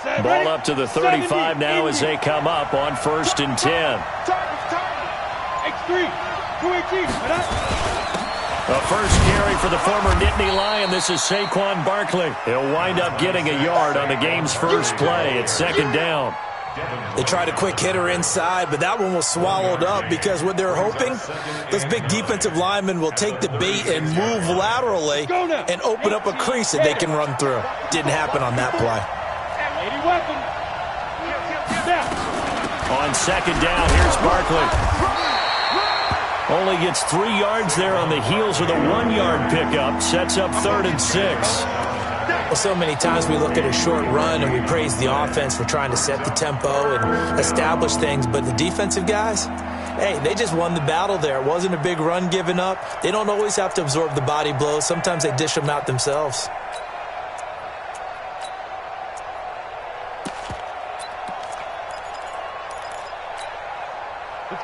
Ball up to the 35 now as they come up on 1st and 10. The first carry for the former Nittany Lion. This is Saquon Barkley. He'll wind up getting a yard on the game's first play. It's 2nd down. They tried a quick hitter inside, but that one was swallowed up because what they're hoping, those big defensive linemen will take the bait and move laterally and open up a crease that they can run through. Didn't happen on that play. On 2nd down, here's Barkley. Only gets 3 yards there on the heels of the 1-yard pickup. Sets up 3rd and 6. Well, so many times we look at a short run and we praise the offense for trying to set the tempo and establish things, but the defensive guys, hey, they just won the battle there. It wasn't a big run given up. They don't always have to absorb the body blows. Sometimes they dish them out themselves.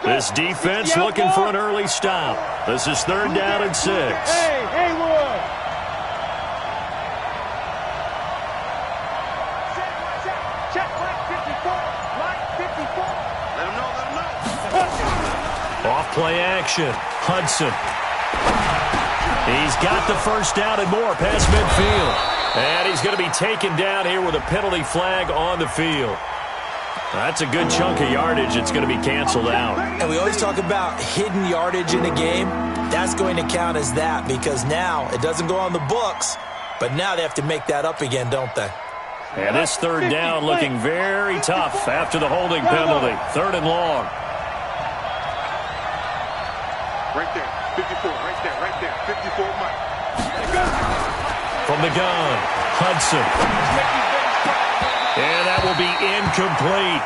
This defense looking for an early stop. This is 3rd down and 6. Hey, Haywood! Check, line 54. Line 54. Let him know. Off play action. Hudson. He's got the 1st down and more past midfield. And he's going to be taken down here with a penalty flag on the field. That's a good chunk of yardage. It's going to be canceled out. And we always talk about hidden yardage in a game. That's going to count as that because now it doesn't go on the books, but now they have to make that up again, don't they? And this 3rd down looking very tough after the holding penalty. 3rd and long. Right there, 54, right there, 54, Mike. From the gun, Hudson. And that will be incomplete.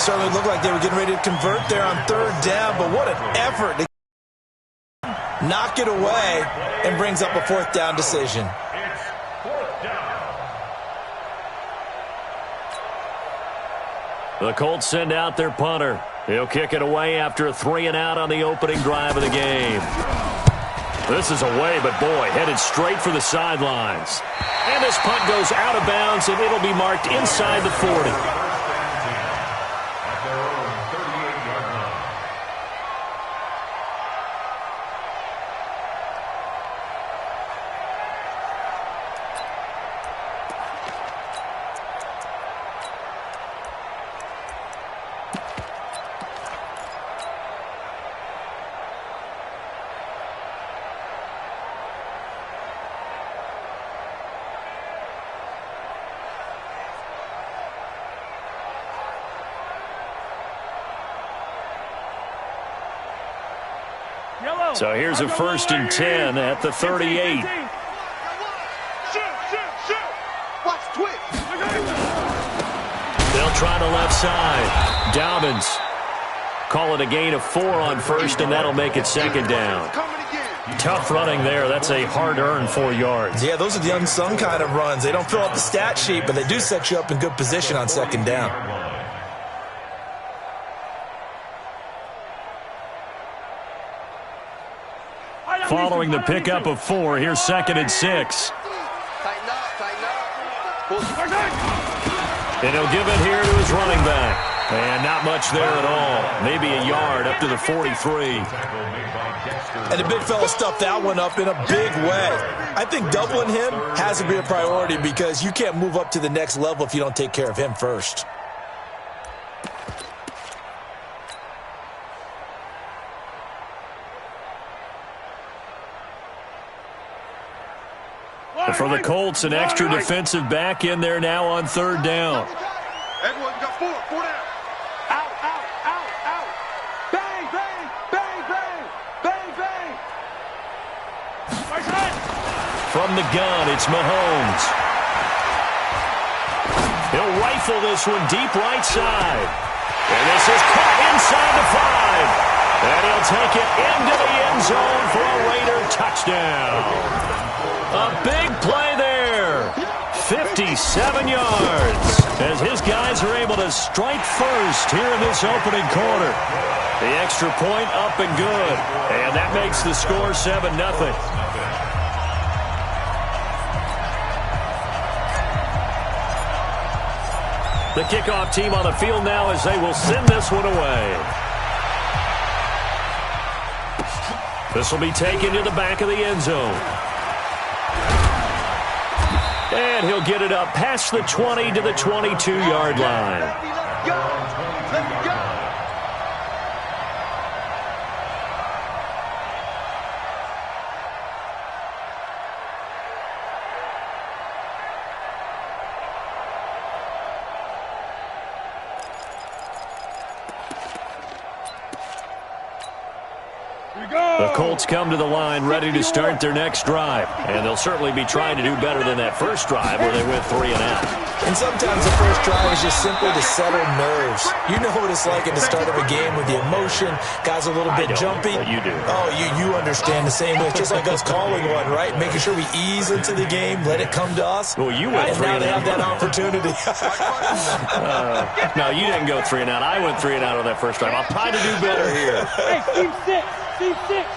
Certainly looked like they were getting ready to convert there on 3rd down, but what an effort to knock it away and brings up a 4th down decision. The Colts send out their punter. He'll kick it away after a 3-and-out on the opening drive of the game. This is away, but boy, headed straight for the sidelines. And this punt goes out of bounds, and it'll be marked inside the 40. So here's a 1st and 10 at the 38. They'll try the left side. Dobbins. Call it a gain of 4 on 1st, and that'll make it 2nd down. Tough running there. That's a hard-earned 4 yards. Yeah, those are the unsung kind of runs. They don't fill out the stat sheet, but they do set you up in good position on 2nd down. Following the pickup of 4, here's 2nd and 6. Tighten up. And he'll give it here to his running back. And not much there at all. Maybe a yard up to the 43. And the big fella stuffed that one up in a big way. I think doubling him has to be a priority because you can't move up to the next level if you don't take care of him first. For the Colts, an extra defensive back in there now on 3rd down. Everyone got 4 down. Out. Bang, bang, bang, bang, bang, bang. From the gun, it's Mahomes. He'll rifle this one deep right side. And this is caught inside the 5. And he'll take it into the end zone for a Raider touchdown. A big play there. 57 yards as his guys are able to strike first here in this opening quarter. The extra point up and good. And that makes the score 7-0. The kickoff team on the field now as they will send this one away. This will be taken to the back of the end zone. And he'll get it up past the 20 to the 22-yard line. Let's go. The Colts come to the line ready to start their next drive. And they'll certainly be trying to do better than that first drive where they went 3 and out. And sometimes the first drive is just simply to settle nerves. You know what it's like at the start of a game with the emotion. Guys a little bit jumpy. But you do. Oh, you understand the same way. Just like us calling one, right? Making sure we ease into the game, let it come to us. Well, you went 3 now and they out. have that opportunity. No, you didn't go 3 and out. I went 3 and out on that first drive. I'll try to do better here. Hey, team 6. Team 6.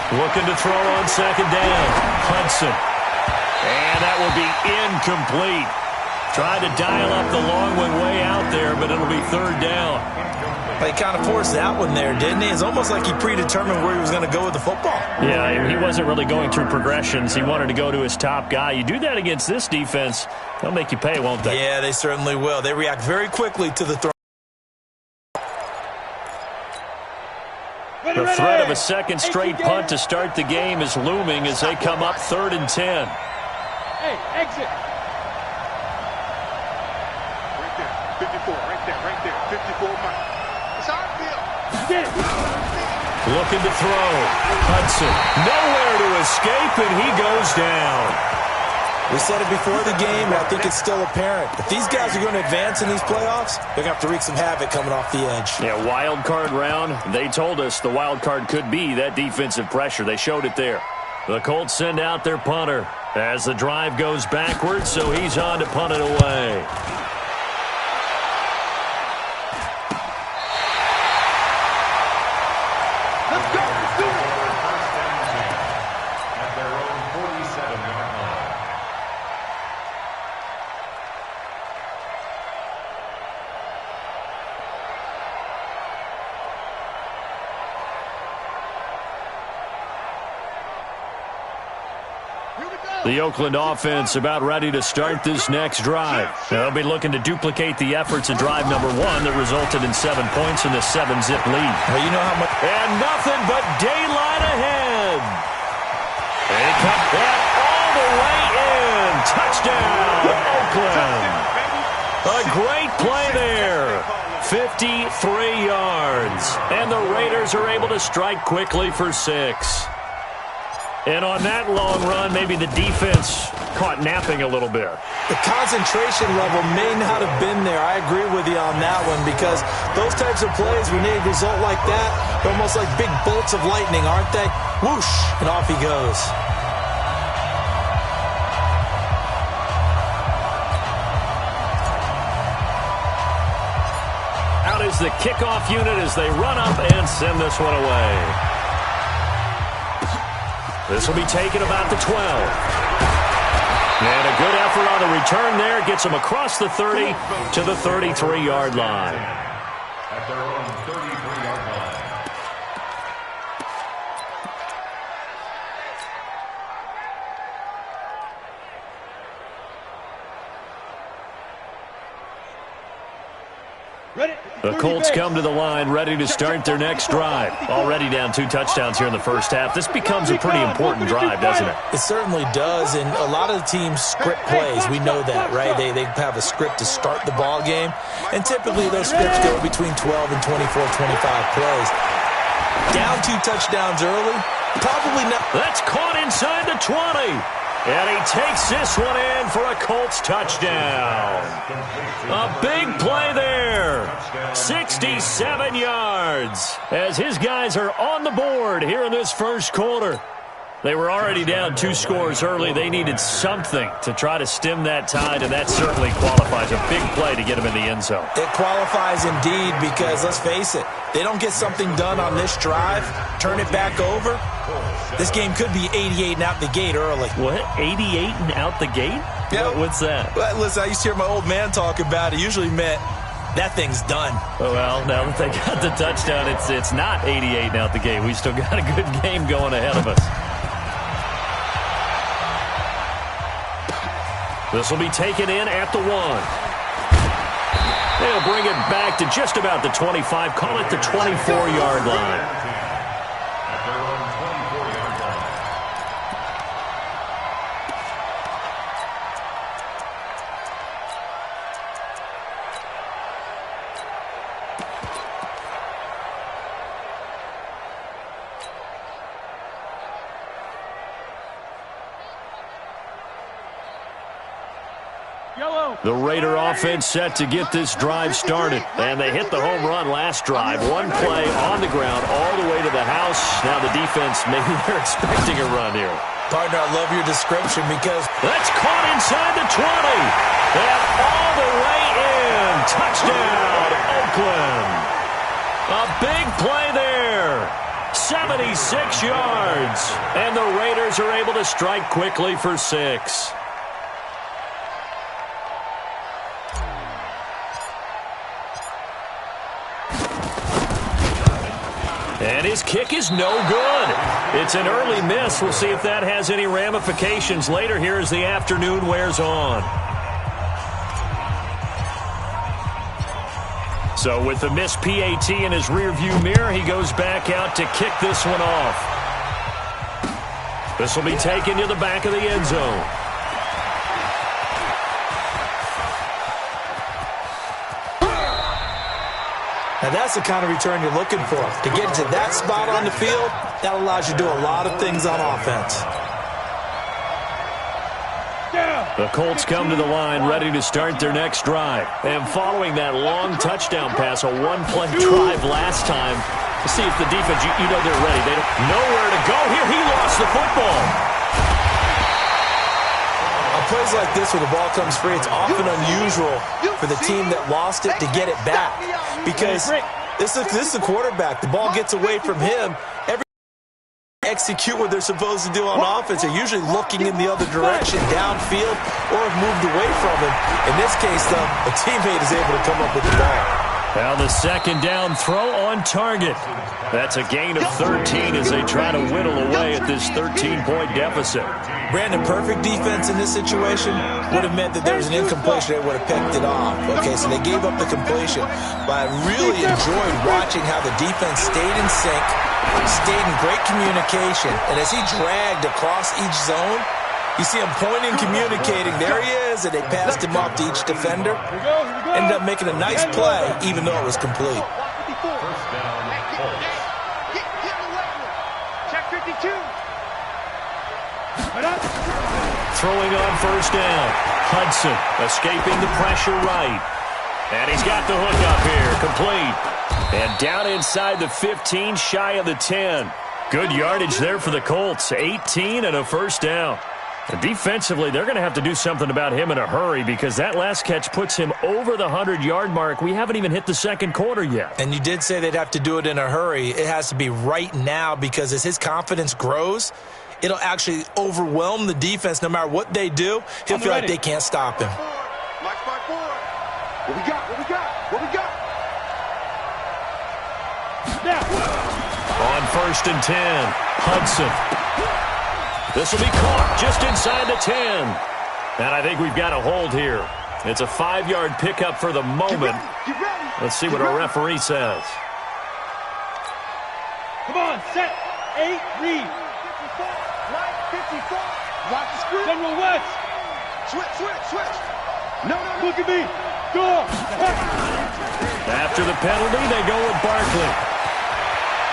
Looking to throw on second down. Hudson. And that will be incomplete. Tried to dial up the long one way out there, but it'll be third down. He kind of forced that one there, didn't he? It's almost like he predetermined where he was going to go with the football. Yeah, he wasn't really going through progressions. He wanted to go to his top guy. You do that against this defense, they'll make you pay, won't they? Yeah, they certainly will. They react very quickly to the throw. The threat of a second straight punt to start the game is looming as they come up 3rd and 10. Hey, exit. Right there. 54. Right there. 54. It's our field. Get it. Looking to throw. Hudson. Nowhere to escape, and he goes down. We said it before the game, and I think it's still apparent. If these guys are going to advance in these playoffs, they're going to have to wreak some havoc coming off the edge. Yeah, wild card round. They told us the wild card could be that defensive pressure. They showed it there. The Colts send out their punter as the drive goes backwards, so he's on to punt it away. Let's go. Let's do it. At their own 47-yard line. The Oakland offense about ready to start this next drive. They'll be looking to duplicate the efforts of drive number 1 that resulted in 7 points in the 7-zip lead. Well, you know how much... And nothing but daylight ahead. They cut that all the way in. Touchdown, Oakland. A great play there. 53 yards. And the Raiders are able to strike quickly for 6. And on that long run, maybe the defense caught napping a little bit. The concentration level may not have been there. I agree with you on that one because those types of plays, when they result like that, they're almost like big bolts of lightning, aren't they? Whoosh, and off he goes. Out is the kickoff unit as they run up and send this one away. This will be taken about the 12. And a good effort on the return there. Gets them across the 30 to the 33-yard line. At their own 33-yard line. The Colts come to the line ready to start their next drive. Already down 2 touchdowns here in the first half. This becomes a pretty important drive, doesn't it? It certainly does, and a lot of the teams script plays. We know that, right? They have a script to start the ball game, and typically those scripts go between 12 and 24, 25 plays. Down 2 touchdowns early, probably not. That's caught inside the 20. And he takes this one in for a Colts touchdown. A big play there. 67 yards as his guys are on the board here in this first quarter. They were already down 2 scores early. They needed something to try to stem that tide, and that certainly qualifies. A big play to get them in the end zone. It qualifies indeed because, let's face it, they don't get something done on this drive, turn it back over, this game could be 88 and out the gate early. What? 88 and out the gate? Yeah. What's that? Well, listen, I used to hear my old man talk about it. Usually meant that thing's done. Well, now that they got the touchdown, it's not 88 and out the gate. We still got a good game going ahead of us. This will be taken in at the 1. They'll bring it back to just about the 25. Call it the 24-yard line. At their own 24-yard line. The Raider offense set to get this drive started. And they hit the home run last drive. One play on the ground all the way to the house. Now the defense, maybe they're expecting a run here. Partner, I love your description because That's caught inside the 20. And all the way in. Touchdown, Oakland. A big play there. 76 yards. And the Raiders are able to strike quickly for 6. And his kick is no good. It's an early miss. We'll see if that has any ramifications later here as the afternoon wears on. So with the missed PAT in his rearview mirror, he goes back out to kick this one off. This will be taken to the back of the end zone. now that's the kind of return you're looking for. To get to that spot on the field, that allows you to do a lot of things on offense. The Colts come to the line ready to start their next drive. And following that long touchdown pass, a one-play drive last time, to see if the defense, you know they're ready. They don't know where to go. Here, he lost the football. On plays like this where the ball comes free, it's often unusual for the team that lost it to get it back. Because this is the quarterback. The ball gets away from him. Execute what they're supposed to do on offense. They're usually looking in the other direction, downfield, or have moved away from him. In this case, though, a teammate is able to come up with the ball. Now the second down throw on target. That's a gain of 13 as they try to whittle away at this 13-point deficit. Brandon, perfect defense in this situation would have meant that there was an incompletion. They would have picked it off. Okay, so they gave up the completion. But I really enjoyed watching how the defense stayed in sync, stayed in great communication. And as he dragged across each zone, you see him pointing, communicating. There he is, and they passed him off to each defender. Ended up making a nice play, even though it was complete. First down, Colts. Check 52. Throwing on first down. Hudson escaping the pressure right. And he's got the hook up here, complete. And down inside the 15, shy of the 10. Good yardage there for the Colts. 18 and a first down. And defensively, they're going to have to do something about him in a hurry because that last catch puts him over the 100-yard mark. We haven't even hit the second quarter yet. And you did say they'd have to do it in a hurry. It has to be right now because as his confidence grows, it'll actually overwhelm the defense. No matter what they do, he'll feel like they can't stop him. March by 4. What we got? What we got? What we got? Now. On first and 10, Hudson. This will be caught just inside the 10. And I think we've got a hold here. It's a 5-yard pickup for the moment. Get ready. Let's see what our referee says. Come on, set, 8, read. 54. Right, 54. Watch the screen. General West, Switch. No. look at me. Go. After the penalty, they go with Barkley.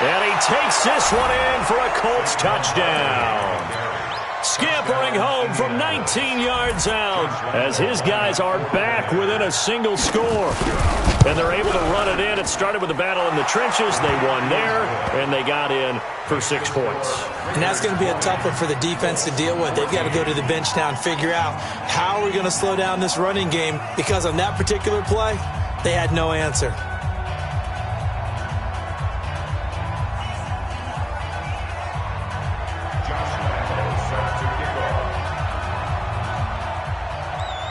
And he takes this one in for a Colts touchdown. scampering home from 19 yards out as his guys are back within a single score. And they're able to run it in. It started with a battle in the trenches. They won there, and they got in for 6 points. And that's going to be a tough one for the defense to deal with. They've got to go to the bench now and figure out how are we going to slow down this running game, because on that particular play, they had no answer.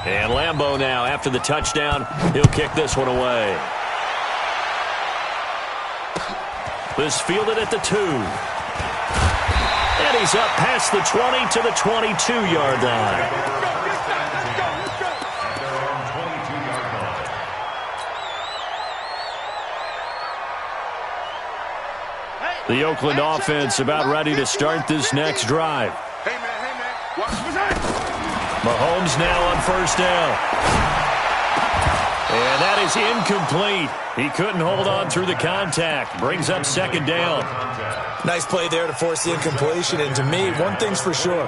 And Lambeau now, after the touchdown, he'll kick this one away. This fielded at the 2. And he's up past the 20 to the 22-yard line. The Oakland offense about ready to start this next drive. Hey, man. Mahomes now on first down. And that is incomplete. He couldn't hold on through the contact. Brings up second down. Nice play there to force the incompletion. And to me, one thing's for sure.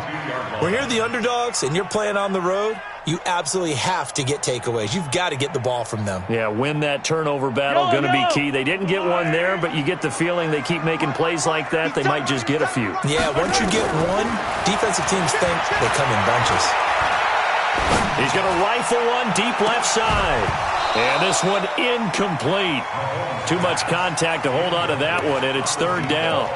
When you're the underdogs and you're playing on the road, you absolutely have to get takeaways. You've got to get the ball from them. Yeah, win that turnover battle, going to be key. They didn't get one there, but you get the feeling they keep making plays like that, they might just get a few. Yeah, once you get one, defensive teams think they come in bunches. He's going to rifle one deep left side. And this one incomplete. Too much contact to hold on to that one, and it's third down.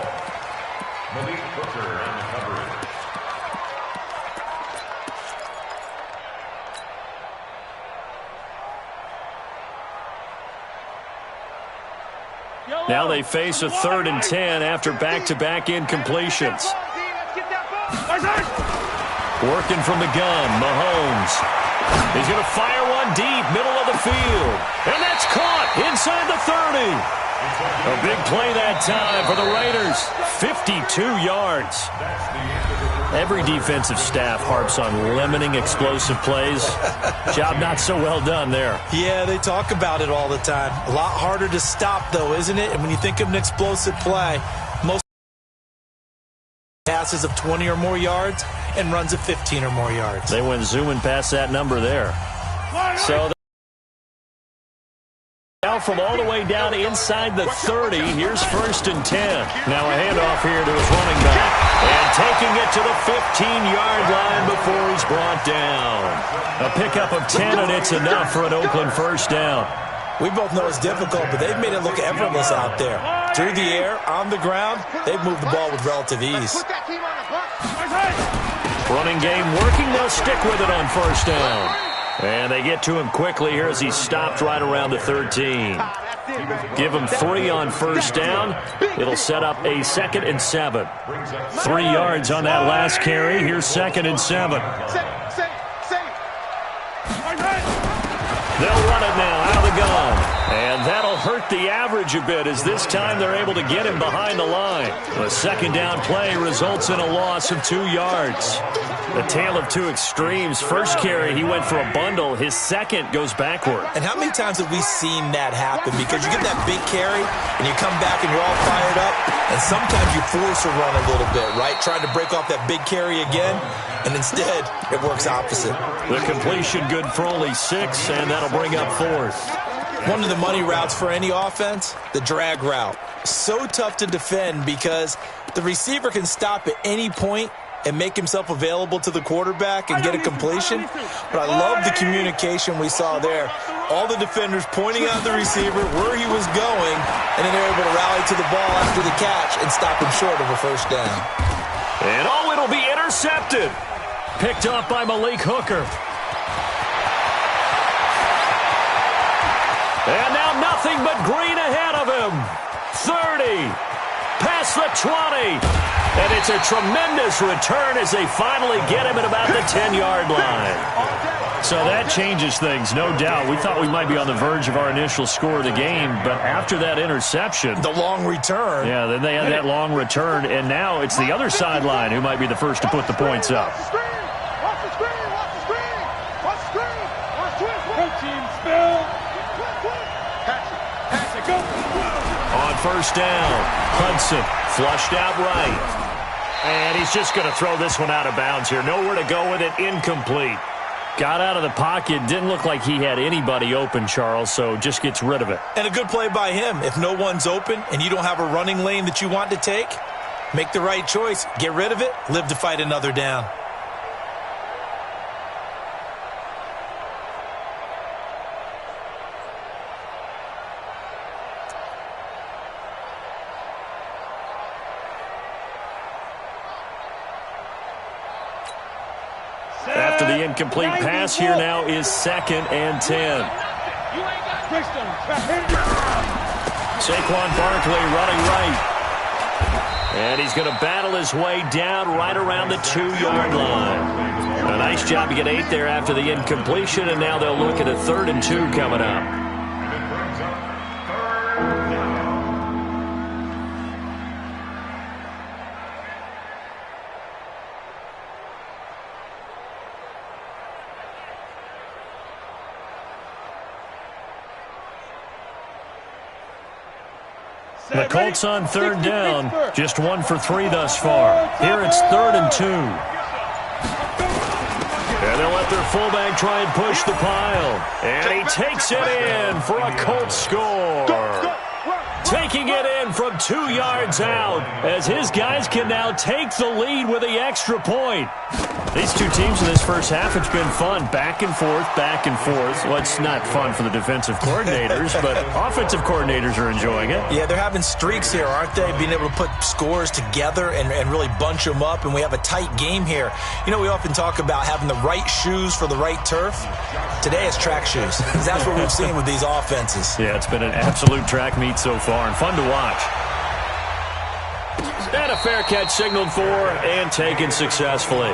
Now they face a 3rd and 10 after back-to-back incompletions. Working from the gun, Mahomes. He's going to fire one deep, middle of the field. And that's caught inside the 30. A big play that time for the Raiders. 52 yards. Every defensive staff harps on limiting explosive plays. Job not so well done there. Yeah, they talk about it all the time. A lot harder to stop, though, isn't it? And when you think of an explosive play, most passes of 20 or more yards and runs of 15 or more yards. They went zooming past that number there. So now from all the way down inside the 30, here's 1st and 10. Now a handoff here to his running back. And taking it to the 15-yard line before he's brought down. A pickup of 10, and it's enough for an Oakland first down. We both know it's difficult, but they've made it look effortless out there. Through the air, on the ground, they've moved the ball with relative ease. Running game working, they'll stick with it on first down. And they get to him quickly here as he's stopped right around the 13. Give him 3 on first down. It'll set up a 2nd and 7. 3 yards on that last carry. Here's 2nd and 7. They'll run it now out of the gun. And that'll hurt the average a bit as this time they're able to get him behind the line. The 2nd down play results in a loss of 2 yards. A tale of two extremes. First carry, he went for a bundle. His second goes backward. And how many times have we seen that happen? Because you get that big carry, and you come back and you're all fired up, and sometimes you force a run a little bit, right? Trying to break off that big carry again, and instead, it works opposite. The completion good for only 6, and that'll bring up 4th. One of the money routes for any offense, the drag route. So tough to defend because the receiver can stop at any point and make himself available to the quarterback and get a completion. But I love the communication we saw there. All the defenders pointing out the receiver, where he was going, and then they're able to rally to the ball after the catch and stop him short of a first down. And it'll be intercepted. Picked off by Malik Hooker. And now nothing but green ahead of him. 30. Past the 20. And it's a tremendous return as they finally get him at about the 10-yard line. So that changes things, no doubt. We thought we might be on the verge of our initial score of the game, but after that interception... The long return. Yeah, then they had that long return, and now it's the other sideline who might be the first to put the points up. Watch the screen! Watch the screen! Watch the screen! Watch the screen! Watch the screen! Spell. Pass it, go! On first down, Hudson flushed out right. And he's just going to throw this one out of bounds here. Nowhere to go with it. Incomplete. Got out of the pocket. Didn't look like he had anybody open, Charles, so just gets rid of it. And a good play by him. If no one's open and you don't have a running lane that you want to take, make the right choice. Get rid of it. Live to fight another down. After the incomplete pass, here now is 2nd and 10. Saquon Barkley running right. And he's going to battle his way down right around the 2-yard line. A nice job to get 8 there after the incompletion, and now they'll look at a 3rd and 2 coming up. The Colts on 3rd down, just 1 for 3 thus far. Here it's 3rd and 2. And they'll let their fullback try and push the pile. And he takes it in for a Colts score. Taking it in from 2 yards out as his guys can now take the lead with the extra point. These two teams in this first half, it's been fun. Back and forth, back and forth. Well, it's not fun for the defensive coordinators, but offensive coordinators are enjoying it. Yeah, they're having streaks here, aren't they? Being able to put scores together and really bunch them up, and we have a tight game here. You know, we often talk about having the right shoes for the right turf. Today it's track shoes. That's what we've seen with these offenses. Yeah, it's been an absolute track meet so far and fun to watch. And a fair catch signaled for and taken successfully.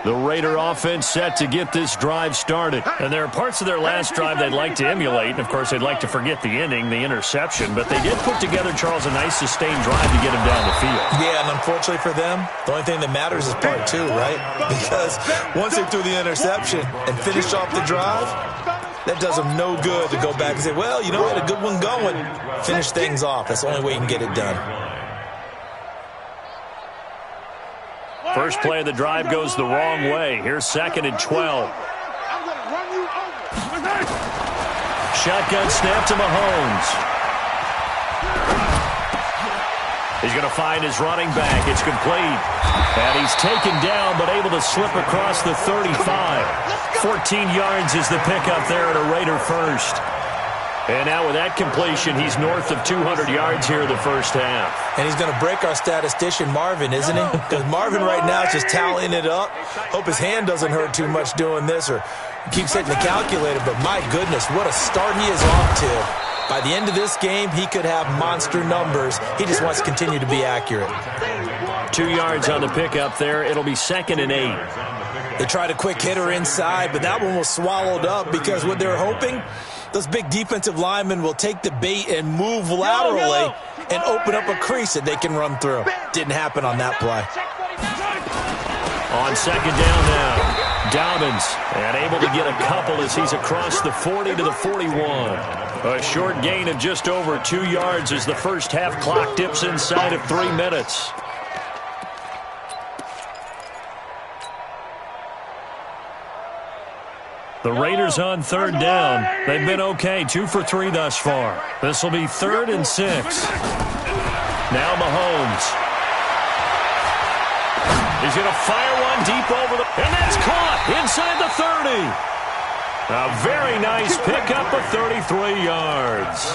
The Raider offense set to get this drive started. And there are parts of their last drive they'd like to emulate. And, of course, they'd like to forget the ending, the interception. But they did put together, Charles, a nice sustained drive to get him down the field. Yeah, and unfortunately for them, the only thing that matters is part 2, right? Because once they threw the interception and finished off the drive, that does them no good to go back and say, well, you know, we had a good one going. Finish things off. That's the only way you can get it done. First play of the drive goes the wrong way. Here's 2nd and 12. Shotgun snap to Mahomes. He's going to find his running back. It's complete. And he's taken down but able to slip across the 35. 14 yards is the pickup there at a Raider first. And now with that completion, he's north of 200 yards here in the first half. And he's going to break our statistician, Marvin, isn't he? Because Marvin right now is just tallying it up. Hope his hand doesn't hurt too much doing this or keeps hitting the calculator. But my goodness, what a start he is off to. By the end of this game, he could have monster numbers. He just wants to continue to be accurate. 2 yards on the pickup there. It'll be 2nd and 8. They tried a quick hitter inside, but that one was swallowed up because what they're hoping, those big defensive linemen will take the bait and move laterally and open up a crease that they can run through. Didn't happen on that play. On 2nd down now, Dobbins, and able to get a couple as he's across the 40 to the 41. A short gain of just over 2 yards as the first half clock dips inside of 3 minutes. The Raiders on 3rd down. They've been okay, 2 for 3 thus far. This will be 3rd and 6. Now Mahomes. He's going to fire one deep over the... And that's caught inside the 30. A very nice pickup of 33 yards.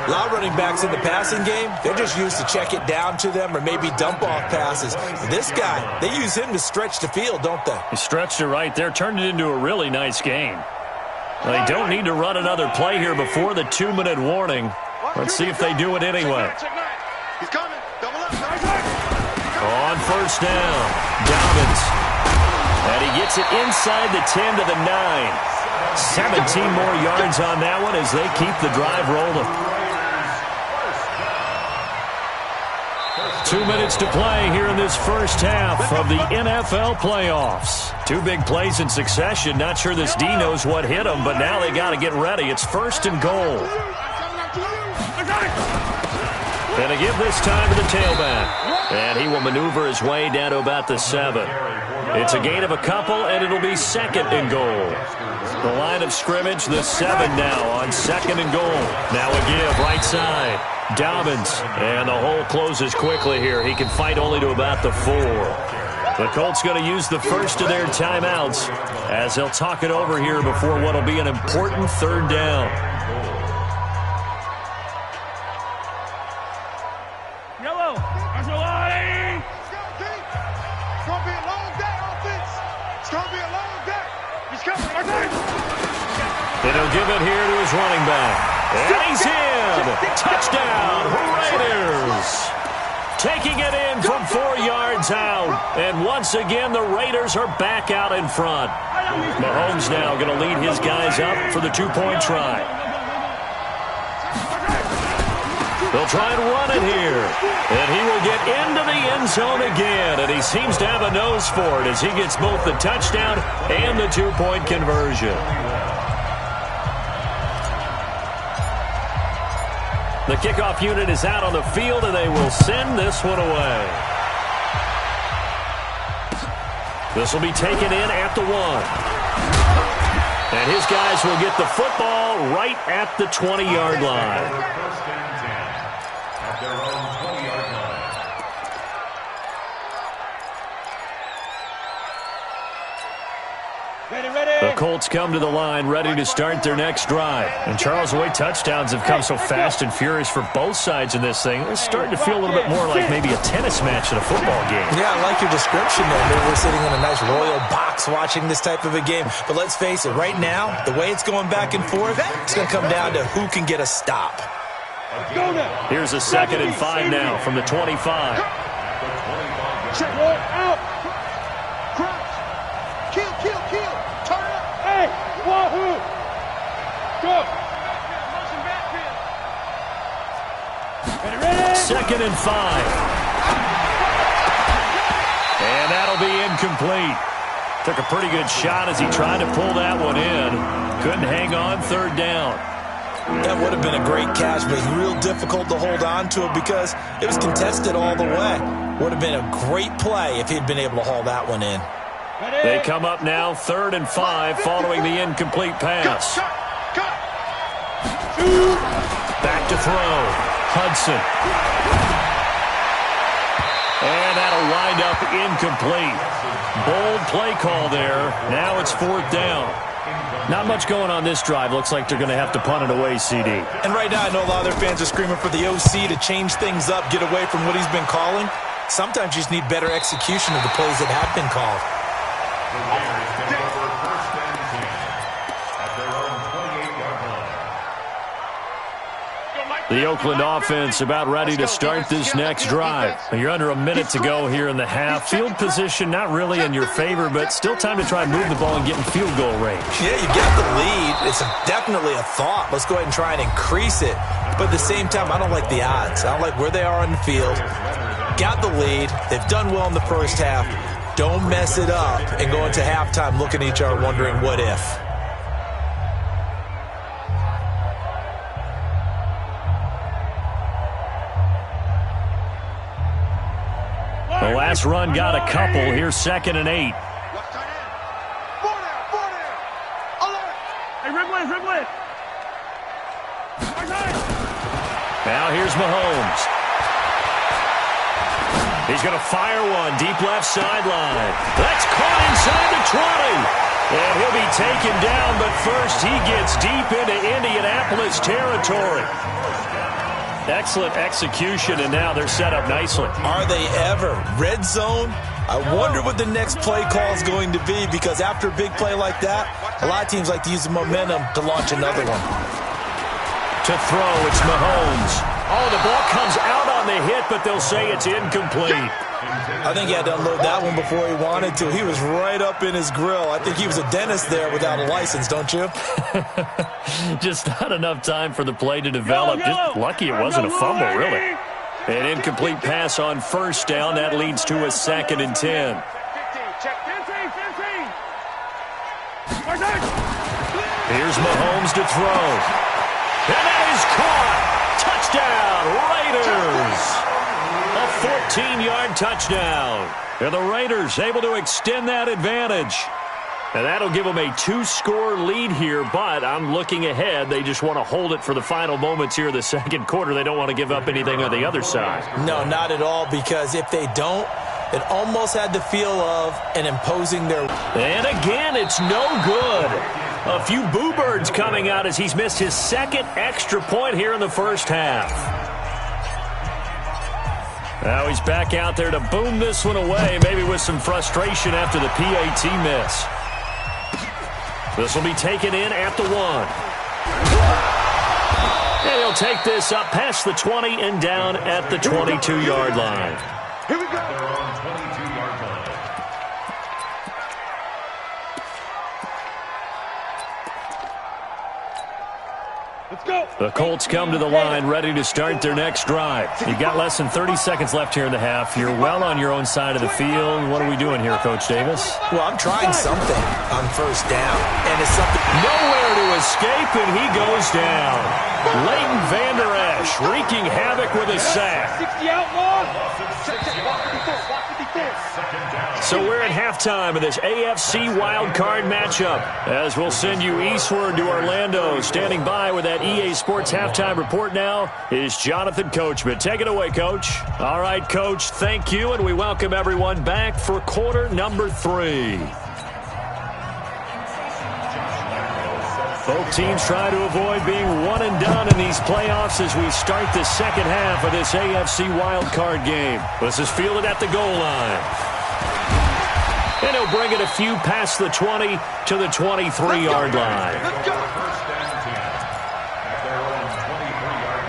A lot of running backs in the passing game, they're just used to check it down to them or maybe dump off passes. This guy, they use him to stretch the field, don't they? He stretched it right there, turned it into a really nice game. They don't need to run another play here before the 2-minute warning. Let's see if they do it anyway. He's coming. Double up. On 1st down, Dobbins. And he gets it inside the 10 to the 9. 17 more yards on that one as they keep the drive rolling. 2 minutes to play here in this first half of the NFL playoffs. Two big plays in succession. Not sure this D knows what hit him, but now they got to get ready. It's 1st and goal. And a give this time to the tailback. And he will maneuver his way down to about the 7. It's a gain of a couple, and it'll be 2nd and goal. The line of scrimmage, the 7 now on 2nd and goal. Now a give, right side. Dobbins, and the hole closes quickly here. He can fight only to about the 4. The Colts going to use the first of their timeouts as they'll talk it over here before what will be an important 3rd down. Yellow. That's a line. It's going to be a long day, offense. It's going to be a long day. He's coming. And he'll give it here to his running back. And he's in. Touchdown, Raiders. Taking it in from 4 yards out. And once again, the Raiders are back out in front. Mahomes now going to lead his guys up for the 2-point try. They'll try and run it here. And he will get into the end zone again. And he seems to have a nose for it as he gets both the touchdown and the 2-point conversion. The kickoff unit is out on the field, and they will send this one away. This will be taken in at the 1. And his guys will get the football right at the 20-yard line. First and 10 at their own 20-yard line. The Colts come to the line ready to start their next drive. And Charles, the way touchdowns have come so fast and furious for both sides in this thing, it's starting to feel a little bit more like maybe a tennis match in a football game. Yeah, I like your description there. Maybe we're sitting in a nice royal box watching this type of a game. But let's face it, right now, the way it's going back and forth, it's going to come down to who can get a stop. Here's a 2nd and 5 now from the 25. Check roll out. Crouch. Kill. Turn up. Hey, wahoo. Go. Ready? 2nd and 5. And that'll be incomplete. Took a pretty good shot as he tried to pull that one in. Couldn't hang on 3rd down. That would have been a great catch, but it's real difficult to hold on to it because it was contested all the way. Would have been a great play if he'd been able to haul that one in. They come up now 3rd and 5 following the incomplete pass. Back to throw. Hudson. And that'll wind up incomplete. Bold play call there. Now it's 4th down. Not much going on this drive. Looks like they're going to have to punt it away, CD. And right now I know a lot of their fans are screaming for the OC to change things up, get away from what he's been calling. Sometimes you just need better execution of the plays that have been called. The Raiders take over 1st and 10 at their own 28-yard line. The Oakland offense about ready to start this next drive. You're under a minute to go here in the half. Field position not really in your favor, but still time to try and move the ball and get in field goal range. Yeah, you got the lead. It's definitely a thought. Let's go ahead and try and increase it. But at the same time, I don't like the odds. I don't like where they are on the field. Got the lead. They've done well in the first half. Don't mess it up and go into halftime looking at each other wondering what if. The last run got a couple. Here's 2nd and 8. Four down. Alert. Hey, Ridley. Now here's Mahomes. He's going to fire one deep left sideline. That's caught inside the 20. And he'll be taken down, but first he gets deep into Indianapolis territory. Excellent execution, and now they're set up nicely. Are they ever? Red zone? I wonder what the next play call is going to be, because after a big play like that, a lot of teams like to use the momentum to launch another one. To throw, it's Mahomes. Oh, the ball comes out on the hit, but they'll say it's incomplete. I think he had to unload that one before he wanted to. He was right up in his grill. I think he was a dentist there without a license, don't you? Just not enough time for the play to develop. Just lucky it wasn't a fumble, really. An incomplete pass on first down. That leads to a 2nd and 10. Here's Mahomes to throw. And that is caught. Touchdown, Raiders. A 14-yard touchdown. And the Raiders able to extend that advantage. And that'll give them a 2-score lead here, but I'm looking ahead. They just want to hold it for the final moments here of the second quarter. They don't want to give up anything on the other side. No, not at all, because if they don't, it almost had the feel of an imposing their... And again, it's no good. A few boo birds coming out as he's missed his 2nd extra point here in the first half. Now he's back out there to boom this one away, maybe with some frustration after the PAT miss. This will be taken in at the 1. And he'll take this up past the 20 and down at the 22-yard line. Here we go. Their own 22-yard line. Let's go. The Colts come to the line ready to start their next drive. You've got less than 30 seconds left here in the half. You're well on your own side of the field. What are we doing here, Coach Davis? Well, I'm trying something on first down, and it's something... Nowhere to escape, and he goes down. Leighton Vander Esch wreaking havoc with a sack. 60 outlaw. So we're at halftime of this AFC wildcard matchup. As we'll send you eastward to Orlando. Standing by with that EA Sports halftime report now is Jonathan Coachman. Take it away, Coach. All right, Coach, thank you, and we welcome everyone back for quarter number 3. Both teams try to avoid being one and done in these playoffs as we start the second half of this AFC wildcard game. This is fielded at the goal line. And he'll bring it a few past the 20 to the 23-yard line. First and 10 at their own 23-yard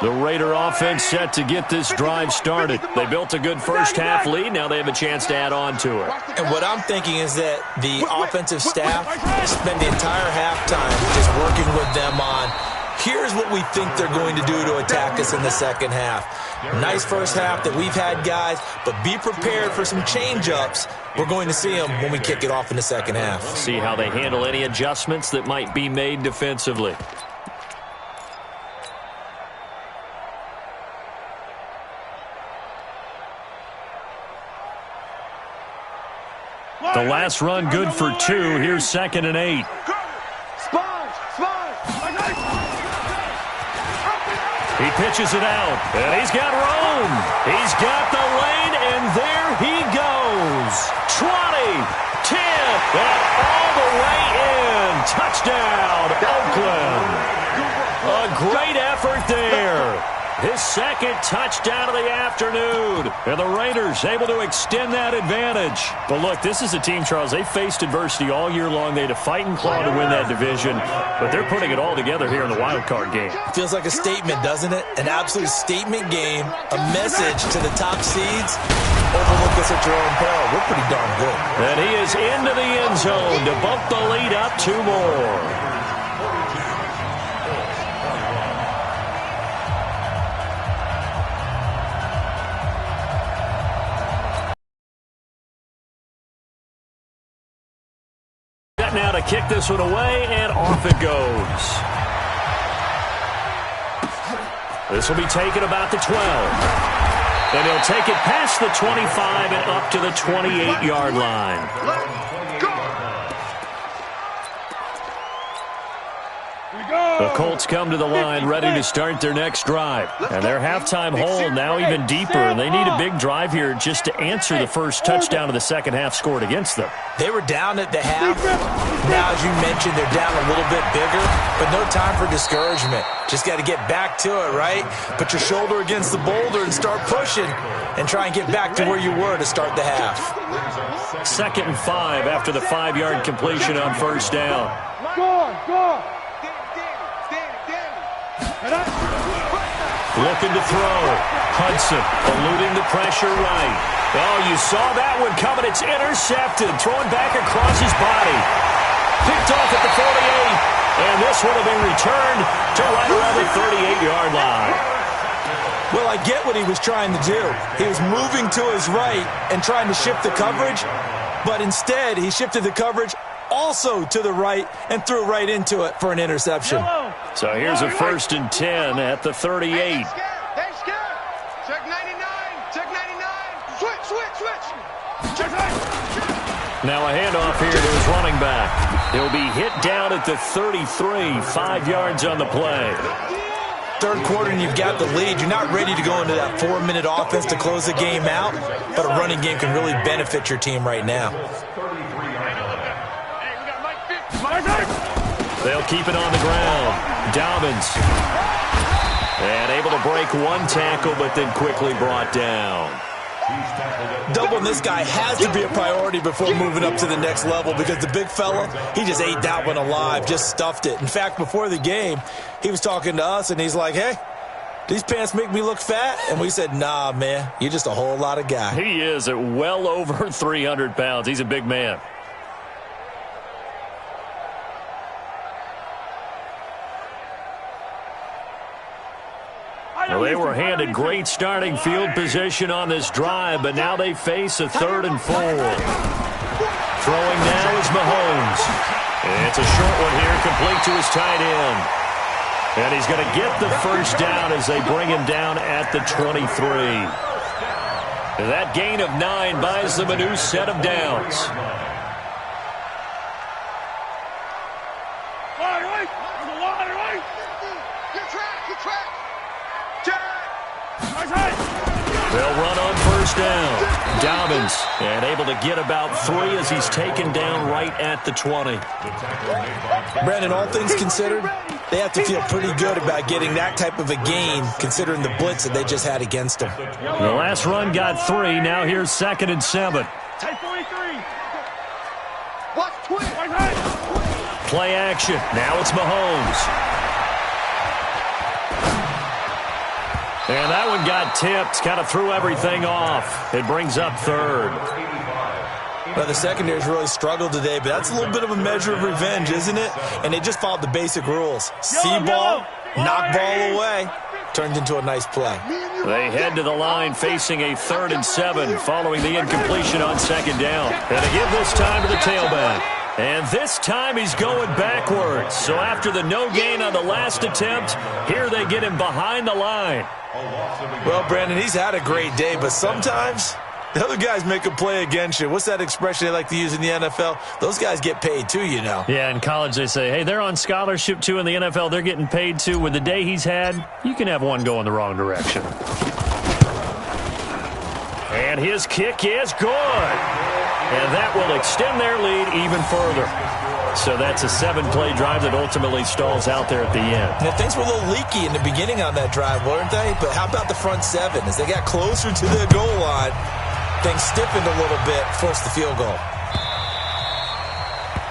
line. The Raider offense set to get this drive started. They built a good first half lead. Now they have a chance to add on to it. And what I'm thinking is that the offensive staff spend the entire halftime just working with them on, here's what we think they're going to do to attack us in the second half. Nice first half that we've had, guys, but be prepared for some change-ups. We're going to see them when we kick it off in the second half. See how they handle any adjustments that might be made defensively. The last run good for 2. Here's 2nd and 8. He pitches it out, and he's got room. He's got the lane, and there he goes. 20, 10, and all the way in. Touchdown, Oakland. A great effort there. His 2nd touchdown of the afternoon. And the Raiders able to extend that advantage. But look, this is a team, Charles, they faced adversity all year long. They had to fight and claw to win that division. But they're putting it all together here in the wild card game. Feels like a statement, doesn't it? An absolute statement game. A message to the top seeds. Overlook us at your own peril. We're pretty darn good. And he is into the end zone to bump the lead up 2 more. Now to kick this one away, and off it goes. This will be taken about the 12. And he'll take it past the 25 and up to the 28-yard line. The Colts come to the line ready to start their next drive. And their halftime hold now even deeper. And they need a big drive here just to answer the first touchdown of the second half scored against them. They were down at the half. Now, as you mentioned, they're down a little bit bigger, but no time for discouragement. Just got to get back to it, right? Put your shoulder against the boulder and start pushing and try and get back to where you were to start the half. 2nd and 5 after the 5-yard completion on first down. Go. Looking to throw. Hudson eluding the pressure right. Oh, you saw that one coming. It's intercepted. Throwing back across his body. Picked off at the 48. And this one will be returned to right around the 38-yard line. Well, I get what he was trying to do. He was moving to his right and trying to shift the coverage, but instead he shifted the coverage also to the right and threw right into it for an interception. So here's a 1st and 10 at the 38. Hey, scared. Check 99. Check 99. Switch. Check right. Now a handoff here to his running back. He'll be hit down at the 33, 5 yards on the play. Third quarter and you've got the lead. You're not ready to go into that 4-minute offense to close the game out, but a running game can really benefit your team right now. They'll keep it on the ground. Dobbins. And able to break one tackle, but then quickly brought down. Doubling this guy has to be a priority before moving up to the next level because the big fella, he just ate that one alive, just stuffed it. In fact, before the game, he was talking to us, and he's like, hey, these pants make me look fat? And we said, nah, man, you're just a whole lot of guy. He is at well over 300 pounds. He's a big man. Well, they were handed great starting field position on this drive, but now they face a 3rd and 4. Throwing now is Mahomes. It's a short one here, complete to his tight end. And he's going to get the first down as they bring him down at the 23. That gain of 9 buys them a new set of downs. They'll run on first down. Dobbins, and able to get about 3 as he's taken down right at the 20. Brandon, all things considered, they have to feel pretty good about getting that type of a gain considering the blitz that they just had against them. The last run got 3. Now here's 2nd and 7. Play action. Now it's Mahomes. And that one got tipped, kind of threw everything off. It brings up 3rd. Well, the secondary's really struggled today, but that's a little bit of a measure of revenge, isn't it? And they just followed the basic rules. See ball, knock ball away. Turned into a nice play. They head to the line facing a 3rd and 7 following the incompletion on 2nd down. And they give this time to the tailback. And this time he's going backwards. So after the no gain on the last attempt, here they get him behind the line. Well, Brandon, he's had a great day, but sometimes the other guys make a play against you. What's that expression they like to use in the NFL? Those guys get paid too, you know. Yeah, in college they say, hey, they're on scholarship too. In the NFL, they're getting paid too. With the day he's had, you can have one go in the wrong direction. And his kick is good. And that will extend their lead even further. So that's a 7-play drive that ultimately stalls out there at the end. Now, things were a little leaky in the beginning on that drive, weren't they? But how about the front 7? As they got closer to the goal line, things stiffened a little bit, forced the field goal.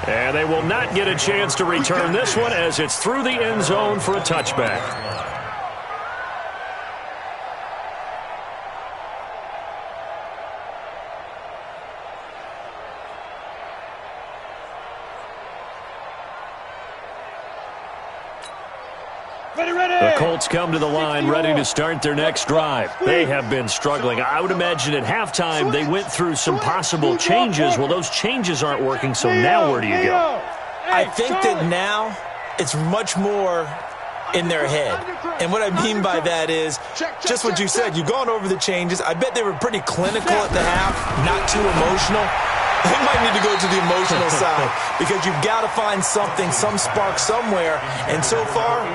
And they will not get a chance to return this one as it's through the end zone for a touchback. The Colts come to the line ready to start their next drive. They have been struggling. I would imagine at halftime they went through some possible changes. Well, those changes aren't working, so now where do you go? I think that now it's much more in their head. And what I mean by that is just what you said. You've gone over the changes. I bet they were pretty clinical at the half, not too emotional. They might need to go to the emotional side because you've got to find something, some spark somewhere. And so far,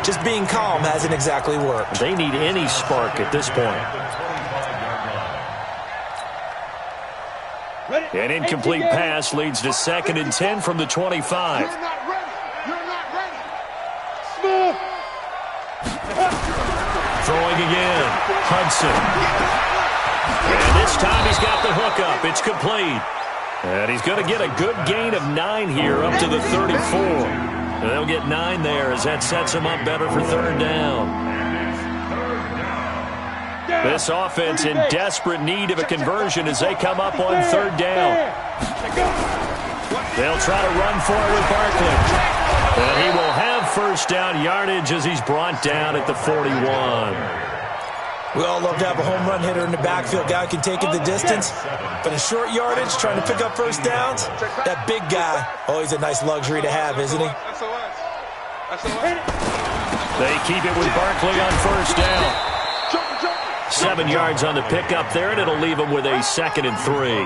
just being calm hasn't exactly worked. They need any spark at this point. An incomplete pass leads to 2nd and 10 from the 25. Throwing again. Hudson. And this time he's got the hookup. It's complete. And he's going to get a good gain of 9 here up to the 34. And they'll get 9 there as that sets him up better for 3rd down. This offense in desperate need of a conversion as they come up on 3rd down. They'll try to run for it with Barkley. And he will have first down yardage as he's brought down at the 41. We all love to have a home run hitter in the backfield. Guy can take it the distance. But in short yardage, trying to pick up first downs, that big guy, always a nice luxury to have, isn't he? They keep it with Barkley on first down. 7 yards on the pickup there, and it'll leave them with a 2nd and 3.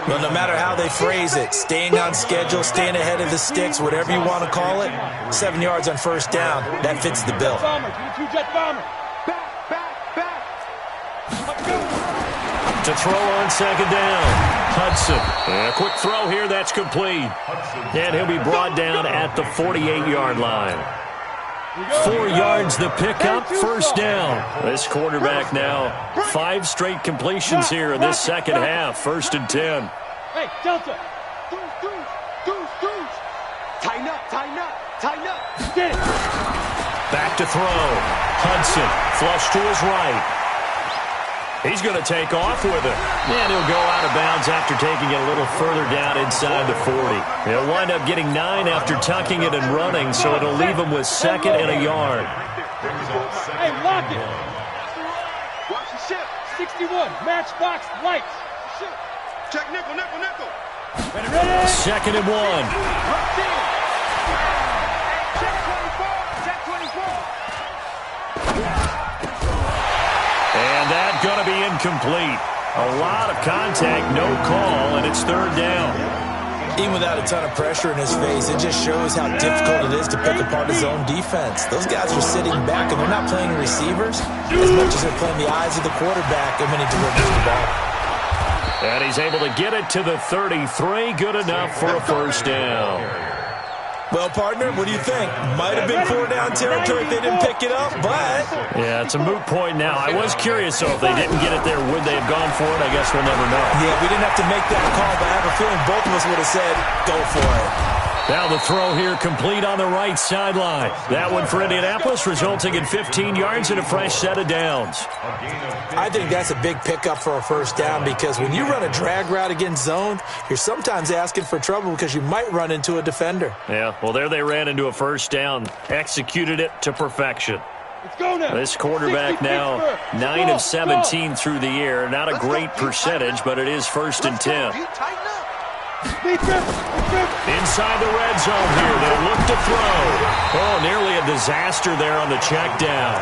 Well, no matter how they phrase it, staying on schedule, staying ahead of the sticks, whatever you want to call it, 7 yards on first down, that fits the bill. To throw on 2nd down, Hudson. And a quick throw here, that's complete. And he'll be brought down at the 48-yard line. 4 yards the pickup, first down. This quarterback now, 5 straight completions here in this second half, 1st and 10. Hey, Delta. Tighten up. Get it. Back to throw. Hudson, flush to his right. He's going to take off with it. And he'll go out of bounds after taking it a little further down inside the 40. He'll wind up getting 9 after tucking it and running, so it'll leave him with 2nd and a yard. Hey, lock it. Watch the shift. 61, matchbox, lights. Check nickel. Ready? 2nd and 1. Locked in. Check 24. And that's going to be incomplete. A lot of contact, no call, and it's 3rd down. Even without a ton of pressure in his face, it just shows how difficult it is to pick apart his own defense. Those guys are sitting back, and they're not playing receivers as much as they're playing the eyes of the quarterback and when he delivers the ball. And he's able to get it to the 33. Good enough for a first down. Well, partner, what do you think? Might have been 4-down territory if they didn't pick it up, but... Yeah, it's a moot point now. I was curious, though, if they didn't get it there, would they have gone for it? I guess we'll never know. Yeah, we didn't have to make that call, but I have a feeling both of us would have said, go for it. Now the throw here complete on the right sideline. That one for Indianapolis, resulting in 15 yards and a fresh set of downs. I think that's a big pickup for a first down because when you run a drag route against zone, you're sometimes asking for trouble because you might run into a defender. Yeah, well, there they ran into a first down, executed it to perfection. Let's go now. This quarterback now 9 of 17 through the air. Not a great percentage, but it is 1st and 10. Inside the red zone here, they'll look to throw. Oh, nearly a disaster there on the check down.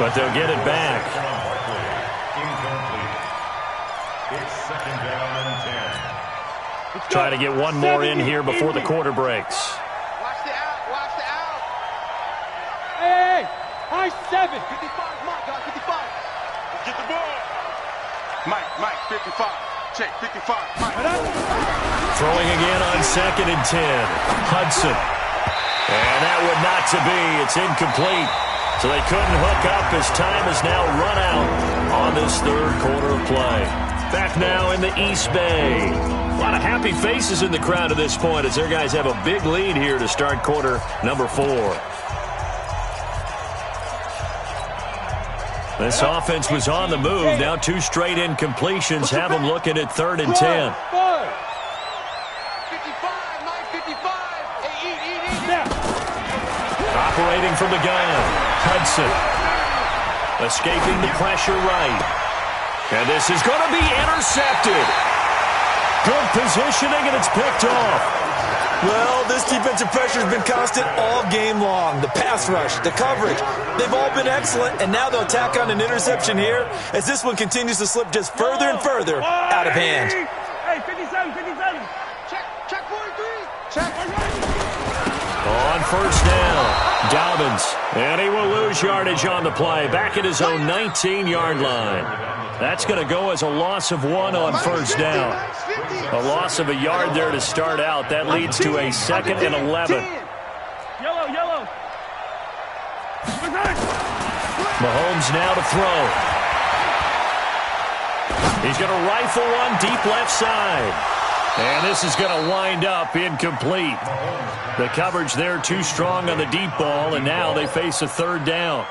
But they'll get it back. It's 2nd down and 10. Try to get one more in here before the quarter breaks. Watch the out. Hey, high 7. 55, Mike, got 55. Let's get the ball. Mike, 55. Check, 55. Mike. Throwing again on 2nd and 10. Hudson. And that would not to be. It's incomplete. So they couldn't hook up as time has now run out on this 3rd quarter of play. Back now in the East Bay. A lot of happy faces in the crowd at this point as their guys have a big lead here to start quarter number 4. This offense was on the move. Now 2 straight incompletions have them looking at 3rd and 10. 55, Mike, 55. Hey, eat. Operating from the gun, Hudson. Escaping the pressure right. And this is going to be intercepted. Good positioning, and it's picked off. Well, this defensive pressure has been constant all game long. The pass rush, the coverage, they've all been excellent, and now they'll tack on an interception here as this one continues to slip just further and further out of hand. Hey, 57. Check 43. Check. On first down, Dobbins. And he will lose yardage on the play, back at his own 19-yard line. That's going to go as a loss of 1 on first down. A loss of a yard there to start out. That leads to a 2nd and 11. Yellow. Mahomes now to throw. He's going to rifle one deep left side. And this is going to wind up incomplete. The coverage there too strong on the deep ball, and now they face a third down.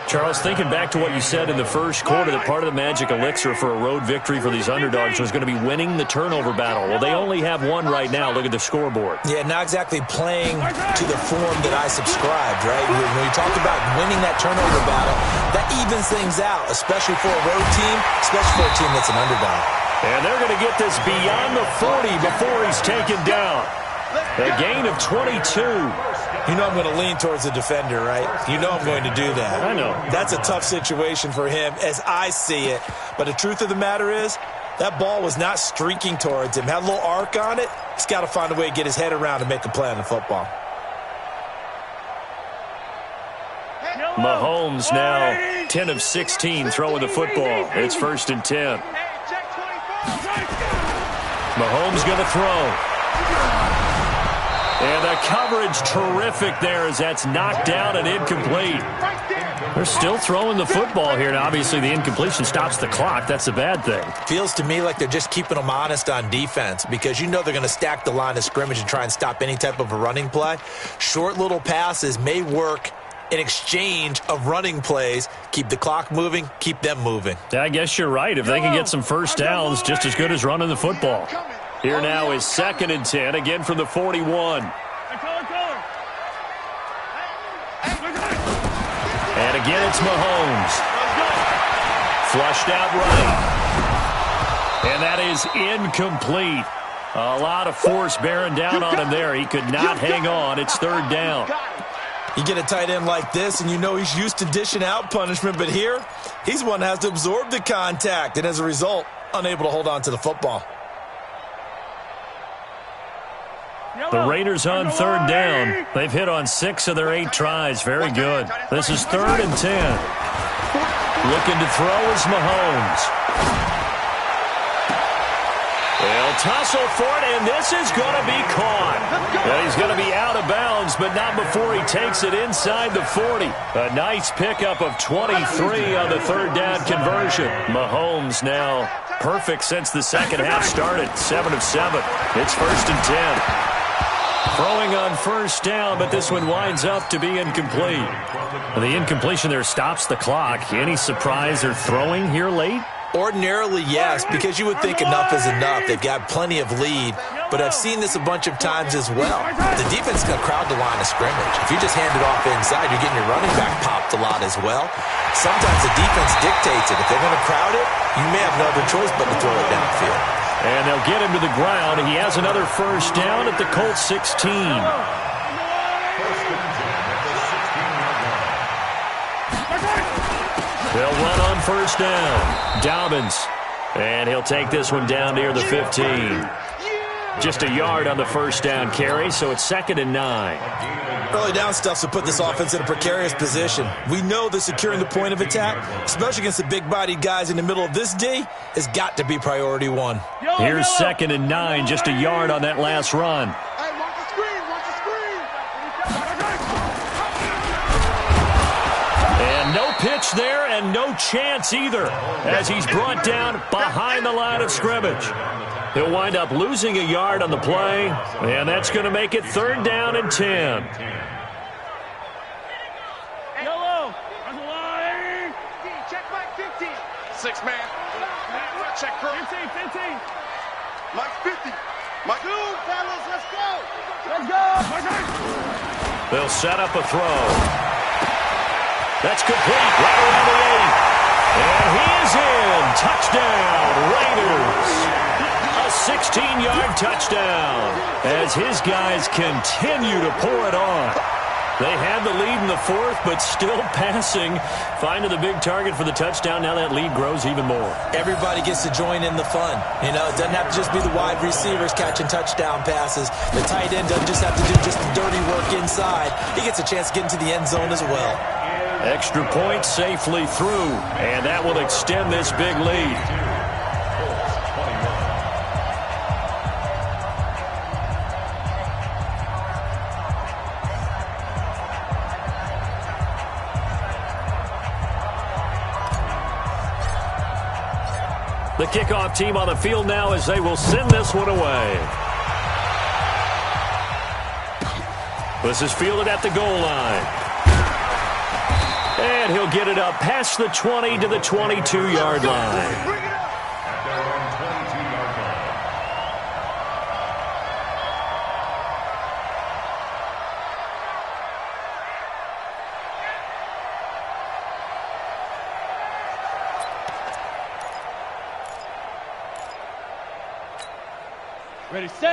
Charles, thinking back to what you said in the first quarter, that part of the magic elixir for a road victory for these underdogs was going to be winning the turnover battle. Well, they only have one right now. Look at the scoreboard. Yeah, not exactly playing to the form that I subscribed, right? When you talked about winning that turnover battle, that evens things out, especially for a road team, especially for a team that's an underdog. And they're going to get this beyond the 40 before he's taken down. A gain of 22. You know I'm going to lean towards the defender, right? You know I'm going to do that. I know. That's a tough situation for him as I see it. But the truth of the matter is, that ball was not streaking towards him. Had a little arc on it. He's got to find a way to get his head around and make a play on the football. Mahomes now 10 of 16 throwing the football. It's 1st and 10. Mahomes going to throw. And the coverage terrific there as that's knocked down and incomplete. They're still throwing the football here. Now, obviously, the incompletion stops the clock. That's a bad thing. Feels to me like they're just keeping them honest on defense because you know they're going to stack the line of scrimmage and try and stop any type of a running play. Short little passes may work in exchange of running plays. Keep the clock moving, keep them moving. I guess you're right. If they can get some first downs, just as good as running the football. Here now is 2nd and 10, again from the 41. And again, it's Mahomes. Flushed out right. And that is incomplete. A lot of force bearing down on him there. He could not hang on. It's 3rd down. You get a tight end like this, and you know he's used to dishing out punishment, but here, he's one that has to absorb the contact, and as a result, unable to hold on to the football. The Raiders on 3rd down. They've hit on 6 of their 8 tries. Very good. This is 3rd and 10. Looking to throw is Mahomes. They'll tussle for it, and this is going to be caught. And he's going to be out of bounds, but not before he takes it inside the 40. A nice pickup of 23 on the 3rd down conversion. Mahomes now perfect since the second half started. 7 of 7. It's 1st and 10. Throwing on 1st down, but this one winds up to be incomplete. And the incompletion there stops the clock. Any surprise they're throwing here late? Ordinarily, yes, because you would think enough is enough. They've got plenty of lead, but I've seen this a bunch of times as well. The defense is going to crowd the line of scrimmage. If you just hand it off inside, you're getting your running back popped a lot as well. Sometimes the defense dictates it. If they're going to crowd it, you may have no other choice but to throw it downfield. And they'll get him to the ground. He has another 1st down at the Colts 16. They'll run on 1st down. Dobbins. And he'll take this one down near the 15. Just a yard on the 1st down carry, so it's 2nd and 9. Early down stuff to put this offense in a precarious position. We know that securing the point of attack, especially against the big-bodied guys in the middle of this D, has got to be priority 1. Here's 2nd and 9, just a yard on that last run. Hey, watch the screen, watch the screen. And no pitch there and no chance either as he's brought down behind the line of scrimmage. He'll wind up losing a yard on the play, and that's going to make it 3rd down and 10. Yellow, on the line. Check Mike 15. 6 man. Check Kurt. 15. Mike 50. Mike. 2, fellas, let's go. Let's go. They'll set up a throw. That's complete right around the 8. And he is in. Touchdown, Raiders. A 16-yard touchdown as his guys continue to pour it on. They had the lead in the 4th, but still passing. Finding the big target for the touchdown. Now that lead grows even more. Everybody gets to join in the fun. You know, it doesn't have to just be the wide receivers catching touchdown passes. The tight end doesn't just have to do just the dirty work inside. He gets a chance to get into the end zone as well. Extra point safely through, and that will extend this big lead. The kickoff team on the field now as they will send this one away. This is fielded at the goal line. And he'll get it up past the 20 to the 22-yard line.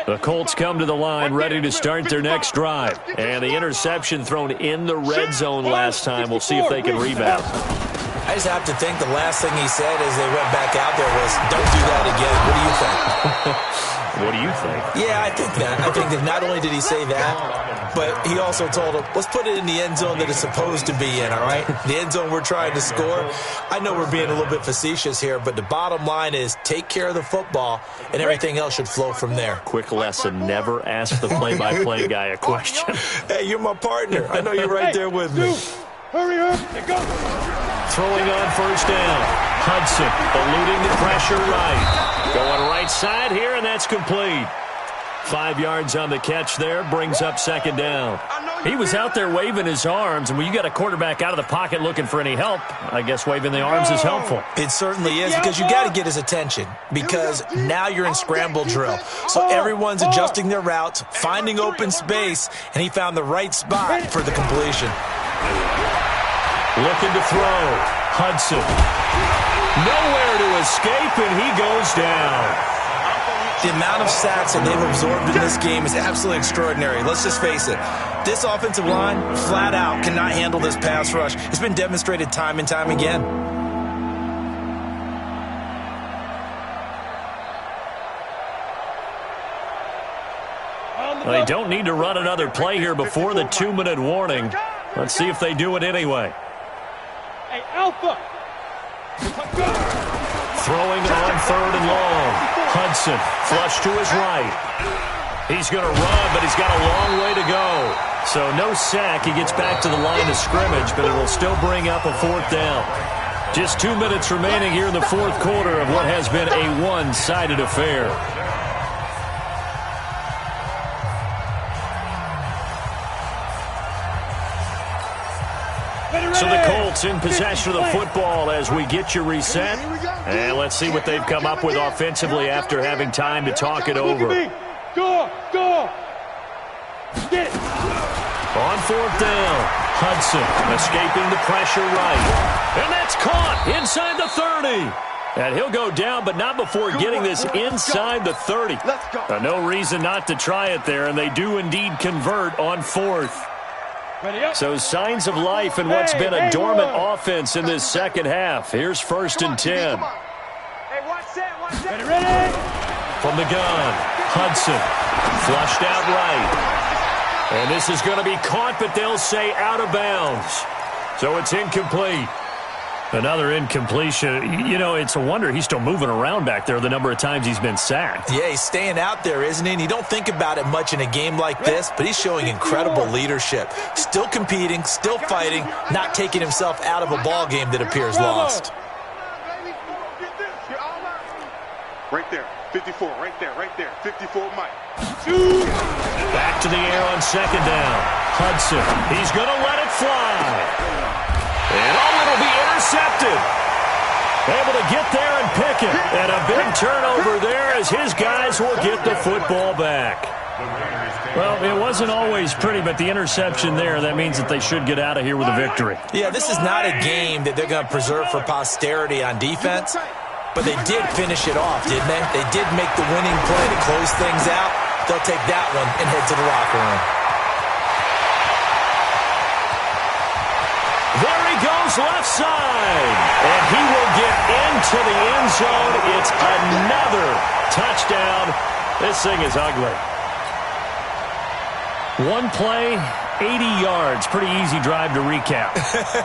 The Colts come to the line ready to start their next drive. And the interception thrown in the red zone last time. We'll see if they can rebound. I just have to think the last thing he said as they went back out there was, don't do that again. What do you think? What do you think? Yeah, I think that. I think that not only did he say that, but he also told him, let's put it in the end zone that it's supposed to be in, all right? The end zone we're trying to score. I know we're being a little bit facetious here, but the bottom line is take care of the football, and everything else should flow from there. Quick lesson, never ask the play-by-play guy a question. Hey, you're my partner. I know you're right there with me. Hurry up. Go. Throwing on first down. Hudson eluding the pressure right. Going right side here, and that's complete. 5 yards on the catch there, brings up second down. He was out there waving his arms, and when you got a quarterback out of the pocket looking for any help, I guess waving the arms is helpful. It certainly is, because you got to get his attention, because now you're in scramble drill. So everyone's adjusting their routes, finding open space, and he found the right spot for the completion. Looking to throw. Hudson. Nowhere to escape, and he goes down. The amount of sacks that they've absorbed in this game is absolutely extraordinary. Let's just face it. This offensive line, flat out, cannot handle this pass rush. It's been demonstrated time and time again. They don't need to run another play here before the 2-minute warning. Let's see if they do it anyway. Hey, Alpha. Throwing it on third and long. Hudson, flush to his right. He's going to run, but he's got a long way to go. So no sack. He gets back to the line of scrimmage, but it will still bring up a fourth down. Just 2 minutes remaining here in the fourth quarter of what has been a one-sided affair. So the Colts in possession of the football as we get you reset. And let's see what they've come up with offensively after having time to talk it over. Go. Get it. On fourth down, Hudson escaping the pressure right. And that's caught inside the 30. And he'll go down, but not before getting this inside the 30. No reason not to try it there, and they do indeed convert on fourth. So signs of life in what's been a dormant offense in this second half. Here's 1st and 10. Ready. From the gun, Hudson flushed out right. And this is going to be caught, but they'll say out of bounds. So it's incomplete. Another incompletion. You know, it's a wonder he's still moving around back there the number of times he's been sacked. Yeah, he's staying out there, isn't he? And you don't think about it much in a game like this, but he's showing incredible leadership. Still competing, still fighting, not taking himself out of a ball game that appears lost. Right there, 54, right there, 54, Mike. Back to the air on second down. Hudson, he's going to let it fly. And it'll be intercepted. Able to get there and pick it. And a big turnover there as his guys will get the football back. Well, it wasn't always pretty, but the interception there, that means that they should get out of here with a victory. Yeah, this is not a game that they're going to preserve for posterity on defense, but they did finish it off, didn't they? They did make the winning play to close things out. They'll take that one and head to the locker room. There he goes left side, and he will get into the end zone. It's another touchdown. This thing is ugly. One play, 80 yards. Pretty easy drive to recap.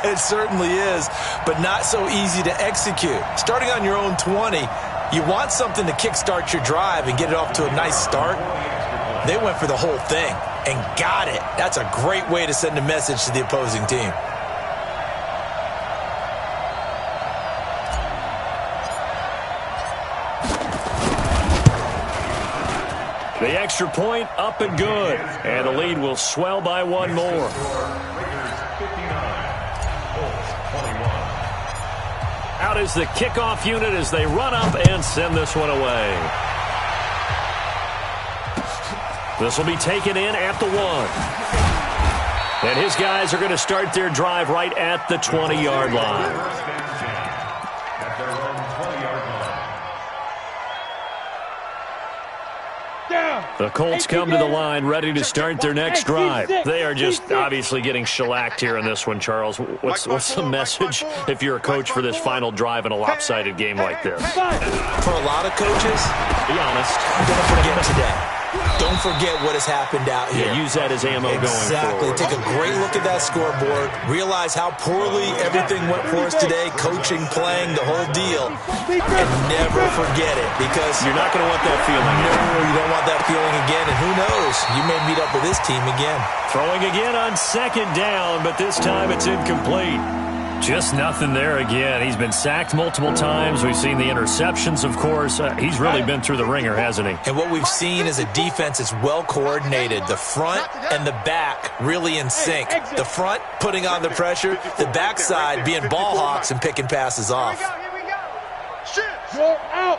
It certainly is, but not so easy to execute. Starting on your own 20, you want something to kickstart your drive and get it off to a nice start. They went for the whole thing and got it. That's a great way to send a message to the opposing team. The extra point up and good. And the lead will swell by one more. Raiders 59, Colts 21. Out is the kickoff unit as they run up and send this one away. This will be taken in at the 1. And his guys are going to start their drive right at the 20-yard line. First and 10 at their own 20-yard line. Down. The Colts come to the line ready to start their next drive. They are just obviously getting shellacked here in this one, Charles. What's the message if you're a coach for this final drive in a lopsided game like this? For a lot of coaches, Be honest. don't forget today. Don't forget what has happened out here. Yeah, use that as ammo Exactly. going forward. Take a great look at that scoreboard. Realize how poorly everything went for us today. Coaching, playing, the whole deal. And never forget it, because You're not going to want that feeling. no, you don't want that feeling again. And who knows? You may meet up with this team again. Throwing again on second down, but this time it's incomplete. Just nothing there again. He's been sacked multiple times. We've seen the interceptions, of course. He's really been through the ringer, hasn't he? And what we've seen is a defense that's well coordinated. The front and the back really in sync. The front putting on the pressure. The backside being ball hawks and picking passes off. Here we go. Shit. You're out.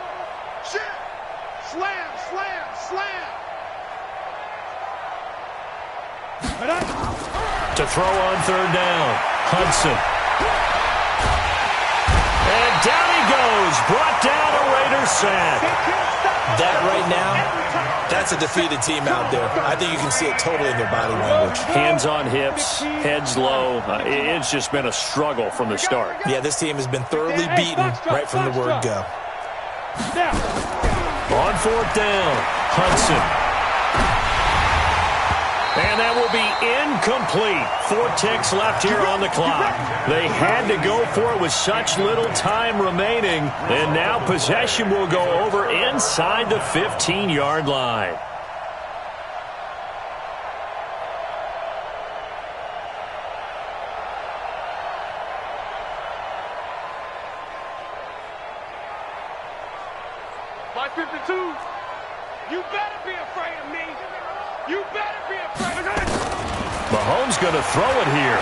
Shit. Slam, slam, slam. To throw on third down. Hudson. And down he goes. Brought down a Raiders sack. That right now, that's a defeated team out there. I think you can see it totally in their body language. Hands on hips, heads low. It's just been a struggle from the start. Yeah, this team has been thoroughly beaten right from the word go. On fourth down, Hudson. And that will be incomplete. 4 ticks left here on the clock. They had to go for it with such little time remaining. And now possession will go over inside the 15-yard line. By 52. You better be afraid of me. You better be afraid of me. Mahomes going to throw it here.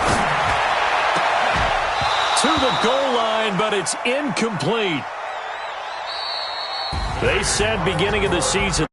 To the goal line, but it's incomplete. They said beginning of the season